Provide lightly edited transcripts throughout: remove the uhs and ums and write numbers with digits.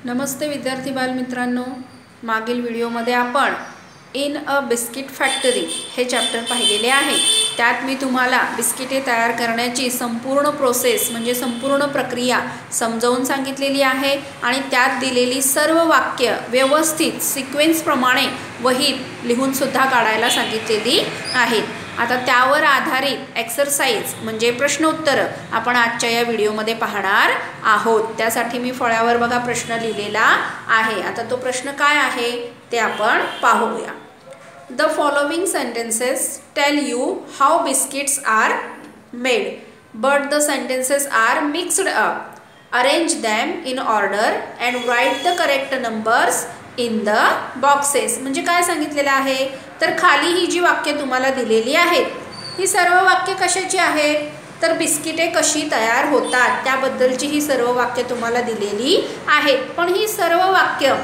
नमस्ते विद्यार्थी बालमित्रांनो, मागील व्हिडिओमध्ये आपण इन अ बिस्किट फॅक्टरी हे चॅप्टर पाहिलेले आहे। त्यात मी तुम्हाला बिस्किटे तयार करण्याची संपूर्ण प्रोसेस म्हणजे संपूर्ण प्रक्रिया समजावून सांगितलेली आहे आणि त्यात दिलेली सर्व वाक्य व्यवस्थित सिक्वेन्स प्रमाणे वहीत लिहून सुद्धा काढायला सांगितलेली आहेत। आता त्यावर आधारित एक्सरसाइज म्हणजे प्रश्नोत्तर आपण आजच्या या व्हिडिओमध्ये पाहणार आहोत। त्यासाठी मी फळ्यावर बघा प्रश्न लिहिलेला आहे। आता तो प्रश्न काय आहे ते आपण पाहूया। The following sentences tell you how biscuits are made, but the sentences are mixed up. Arrange them in order and write the correct numbers in the boxes. म्हणजे काय सांगितलेलं आहे तर खाली ही जी वाक्य तुम्हाला दिलेली आहेत ही सर्व वाक्य कशाची आहेत तर बिस्किटे कशी तयार होतात त्याबद्दलची ही सर्व वाक्य तुम्हाला दिलेली आहेत। पण ही सर्व वाक्य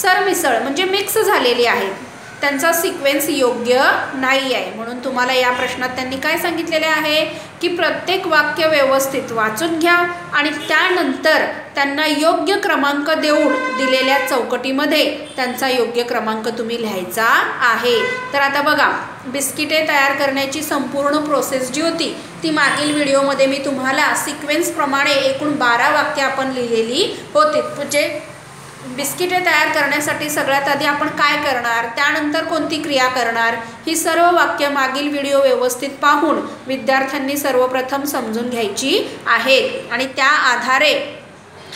सरमिसळ म्हणजे मिक्स झालेली आहेत, त्यांचा सिक्वेन्स योग्य नाही आहे। म्हणून तुम्हाला या प्रश्नात त्यांनी काय सांगितलेले आहे की प्रत्येक वाक्य व्यवस्थित वाचून घ्या आणि त्यानंतर त्यांना योग्य क्रमांक देऊन दिलेल्या चौकटीमध्ये त्यांचा योग्य क्रमांक तुम्ही लिहायचा आहे। तर आता बघा, बिस्किटे तयार करण्याची संपूर्ण प्रोसेस जी होती ती मागील व्हिडिओमध्ये मी तुम्हाला सिक्वेन्स प्रमाणे एकूण 12 वाक्य आपण लिहिलेली होती। म्हणजे बिस्किटे तयार करण्यासाठी सगळ्यात आधी आपण काय करणार, त्यानंतर कोणती क्रिया करणार, ही सर्व वाक्य मागील व्हिडिओ व्यवस्थित पाहून विद्यार्थ्यांनी सर्वप्रथम समजून घ्यायची आहेत आणि त्या आधारे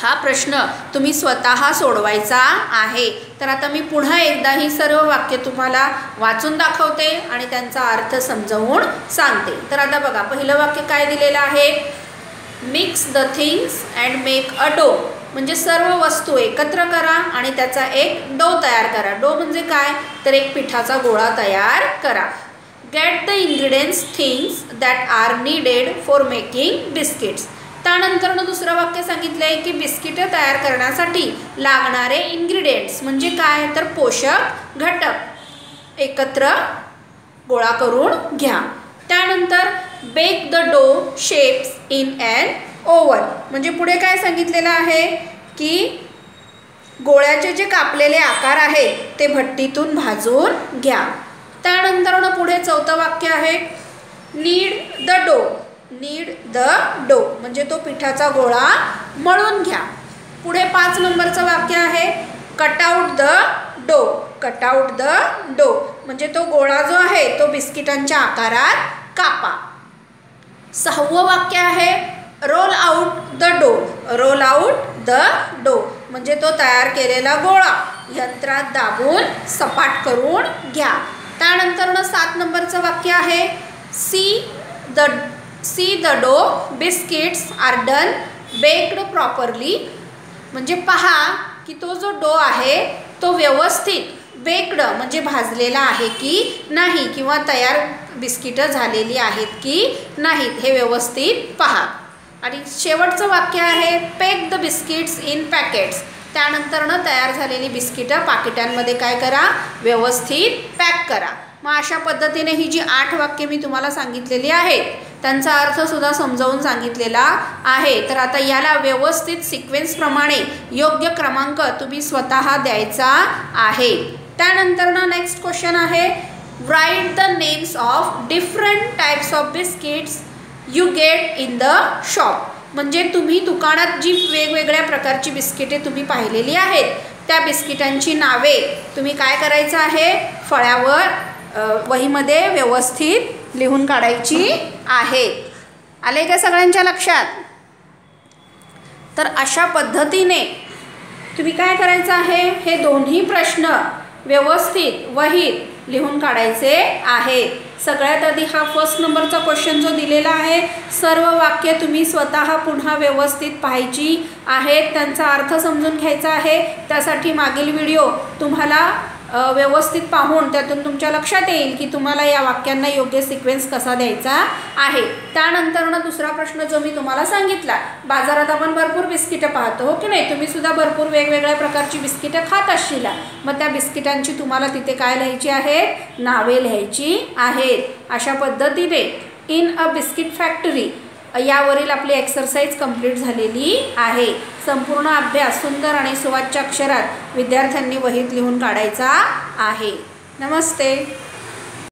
हा प्रश्न तुम्ही स्वतः सोडवायचा आहे। तर आता मी पुन्हा एकदा ही सर्व वाक्य तुम्हाला वाचून दाखवते आणि त्यांचा अर्थ समजावून सांगते। तर आता बघा, पहिलं वाक्य काय दिलेलं आहे, mix the things and make a डो। म्हणजे सर्व वस्तू एकत्र करा आणि त्याचा एक डो तयार करा। डो म्हणजे काय तर एक पिठाचा गोळा तयार करा। Get the ingredients things that are needed for making biscuits. त्यानंतर दुसरं वाक्य सांगितलं आहे की बिस्किटे तयार करण्यासाठी लागणारे इंग्रेडियंट्स म्हणजे काय तर पोषक घटक एकत्र गोळा करून घ्या। त्यानंतर बेक द डो शेप्स इन ॲन ओव्हन। म्हणजे पुढे काय सांगितलेलं आहे की गोळ्याचे जे कापलेले आकार आहेत ते भट्टीतून भाजून घ्या। त्यानंतर पुढे चौथं वाक्य आहे नीड द डो। नीड द डो म्हणजे तो पिठाचा गोळा मळून घ्या। पुढे 5 नंबरचं वाक्य आहे कट आउट द डो। कट आउट द डो म्हणजे तो गोळा जो आहे तो बिस्किटांच्या आकारात कापा। 6वं वाक्य आहे रोल आउट द डो। रोल आउट द डो म्हणजे तो तयार केलेला गोळा यंत्रात दाबून सपाट करून घ्या। त्यानंतर 7 नंबरचं वाक्य आहे see the dough biscuits are done baked properly. म्हणजे पहा की तो जो डो आहे तो व्यवस्थित बेक्ड म्हणजे भाजलेला आहे की नाही किंवा तयार बिस्किटं झालेली आहेत की नाहीत हे व्यवस्थित पहा। आणि शेवटचं वाक्य आहे Peck the biscuits in packets. त्यानंतर तयार झालेली बिस्किटं पाकिटांमध्ये काय करा व्यवस्थित पॅक करा। मग अशा पद्धतीने ही जी 8 वाक्य मी तुम्हाला सांगितलेली आहेत त्यांचा अर्थ सुद्धा समजावून सांगितलेला आहे। तर आता याला व्यवस्थित सिक्वेन्स प्रमाणे योग्य क्रमांक तुम्ही स्वतः द्यायचा आहे। त्यानंतर नेक्स्ट क्वेश्चन आहे write the names of different types of biscuits you get in the shop. म्हणजे तुम्ही दुकानात जी वेगवेगळ्या प्रकारची बिस्किटे तुम्ही पाहिलेली आहेत त्या बिस्किटांची नावे तुम्ही काय करायचं आहे फळ्यावर वहीमध्ये व्यवस्थित लिहून काढायची आहेत। आले का सगळ्यांच्या लक्षात? तर अशा पद्धतीने तुम्ही काय करायचं आहे हे दोन्ही प्रश्न व्यवस्थित वहीत लिहून काढायचे आहेत। सगळ्यात आधी हा 1st नंबरचा क्वेश्चन जो दिलेला आहे सर्व वाक्य तुम्ही स्वतः पुन्हा व्यवस्थित पाहायची आहेत, त्यांचा अर्थ समजून घ्यायचा आहे। त्यासाठी मागील व्हिडिओ तुम्हाला व्यवस्थित पाहून त्यातून तुमच्या लक्षात येईल की तुम्हाला या वाक्यांना योग्य सिक्वेन्स कसा द्यायचा आहे। त्यानंतर दुसरा प्रश्न जो मी तुम्हाला सांगितला, बाजारात आपण भरपूर बिस्किटं पाहतो हो की नाही, तुम्ही सुद्धा भरपूर वेगवेगळ्या प्रकारची बिस्किटं खात असशील। मग त्या बिस्किटांची तुम्हाला तिथे काय लिहायची आहेत नावे लिहायची आहेत। अशा पद्धतीने इन अ बिस्किट फॅक्टरी यावरील आपली एक्सरसाइज कंप्लीट झालेली आहे। संपूर्ण अभ्यास सुंदर आणि सुवाच्य अक्षरात विद्यार्थ्यांनी वहीत लिहून काढायचा आहे। नमस्ते।